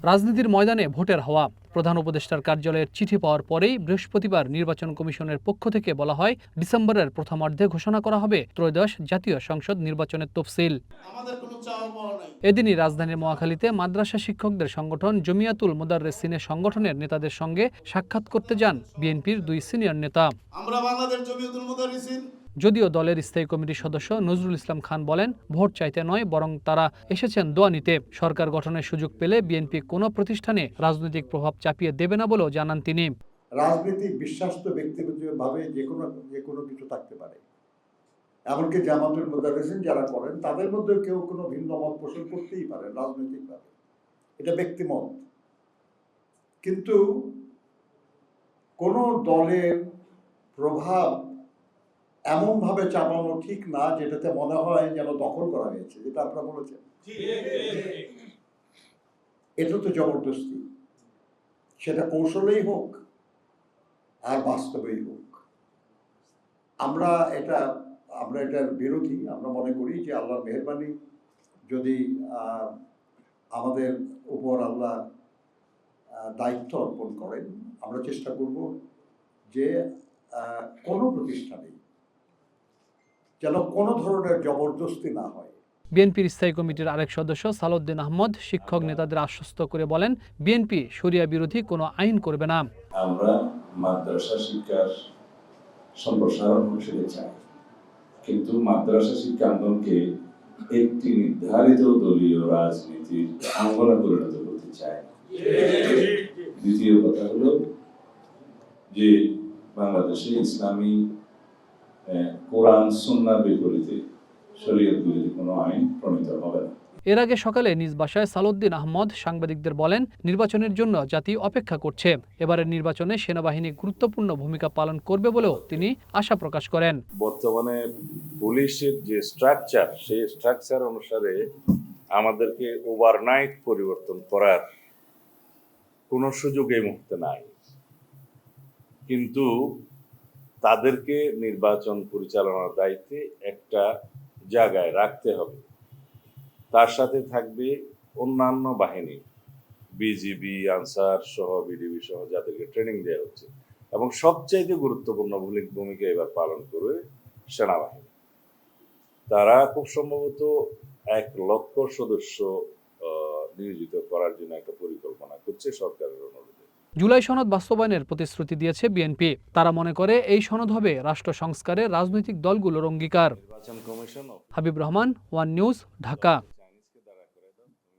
রাজনীতির ময়দানে ভোটের হাওয়া। প্রধান উপদেষ্টার কার্যালয়ের চিঠি পাওয়ার পরেই বৃহস্পতিবার নির্বাচন কমিশনের পক্ষ থেকে বলা হয়, ডিসেম্বরের প্রথমার্ধে ঘোষণা করা হবে ত্রয়োদশ জাতীয় সংসদ নির্বাচনের তফসিল। এদিনই রাজধানীর মহাখালীতে মাদ্রাসা শিক্ষকদের সংগঠন জমিয়াতুল মুদাররিসিনের সংগঠনের নেতাদের সঙ্গে সাক্ষাৎ করতে যান বিএনপির দুই সিনিয়র নেতা। যদিও দলের স্থায়ী কমিটির সদস্য নজরুল ইসলাম খান বলেন, ভোট চাইতে নয়, বরং তারা এসেছেন দোয়া নিতে। সরকার গঠনের সুযোগ পেলে বিএনপি কোনো প্রতিষ্ঠানে রাজনৈতিক প্রভাব চাপিয়ে দেবে না বলেও জানান তিনি। রাজনীতি বিশ্বাস তো ব্যক্তিগতভাবে যে কোনো কিছু থাকতে পারে, এমনকি জামাতুল মুদাররিসিন যারা করেন তাদের মধ্যে কেউ কোনো ভিন্ন মত পোষণ করতেই পারে রাজনৈতিকভাবে, এটা ব্যক্তিমত। কিন্তু কোনো দলের প্রভাব এমনভাবে চাপানো ঠিক না যেটাতে মনে হয় যেন দখল করা হয়েছে, যেটা আপনারা বলেছেন। এটা তো জবরদস্তি, সেটা কৌশলেই হোক আর বাস্তবেই হোক। আমরা এটার বিরোধী। আমরা মনে করি যে আল্লাহর মেহেরবানি যদি আমাদের উপর আল্লাহ দায়িত্ব অর্পণ করেন, আমরা চেষ্টা করব যে কোনো প্রতিষ্ঠানে যেন কোনো ধরনের জবরদস্তি না হয়। বিএনপির স্থায়ী কমিটির আরেক সদস্য সালাউদ্দিন আহমদ শিক্ষক নেতাদের আশ্বস্ত করে বলেন, বিএনপি শরিয়া বিরোধী কোনো আইন করবে না। আমরা মাদ্রাসা শিক্ষার সম্প্রসারণ করতে চাই, কিন্তু মাদ্রাসা শিক্ষা আন্দোলনকে একটি নির্ধারিত দলীয় রাজনীতির আঙ্গনে পরিণত করতে চাই। দ্বিতীয় কথা হলো যে বাংলাদেশে ইসলামী কোরআন সুন্নাহর বিপরীতে শরীয়ত বিরোধী কোনো আইন প্রণীত হবে না। এর আগে সকালে নিজ বাসায় সালাউদ্দিন আহমদ সাংবাদিকদের বলেন, নির্বাচনের জন্য জাতি অপেক্ষা করছে। এবারের নির্বাচনে সেনাবাহিনী গুরুত্বপূর্ণ ভূমিকা পালন করবে বলেও তিনি আশা প্রকাশ করেন। বর্তমানে পুলিশের যে স্ট্রাকচার, সেই স্ট্রাকচার অনুসারে আমাদেরকে ওভারনাইট পরিবর্তন করার কোনো সুযোগ এই মুহূর্তে নাই, কিন্তু তাদেরকে নির্বাচন পরিচালনার দায়িত্বে একটা জায়গায় রাখতে হবে। তার সাথে থাকবে অন্যান্য বাহিনী, বিজিবি, আনসার সহ, বিডিবি সহ, যাদেরকে ট্রেনিং দেওয়া হচ্ছে, এবং সবচাইতে গুরুত্বপূর্ণ ভূমিকা এবার পালন করবে সেনাবাহিনী। তারা খুব সম্ভবত 1 লক্ষ সদস্য নিয়োজিত করার জন্য একটা পরিকল্পনা করছে সরকারের অনুরোধে। জুলাই সনদ বাস্তবায়নের প্রতিশ্রুতি দিয়েছে বিএনপি। তারা মনে করে এই সনদ হবে রাষ্ট্র সংস্কারে রাজনৈতিক দলগুলোর অঙ্গীকার। নির্বাচন commission. Habib Rahman, one news, Dhaka.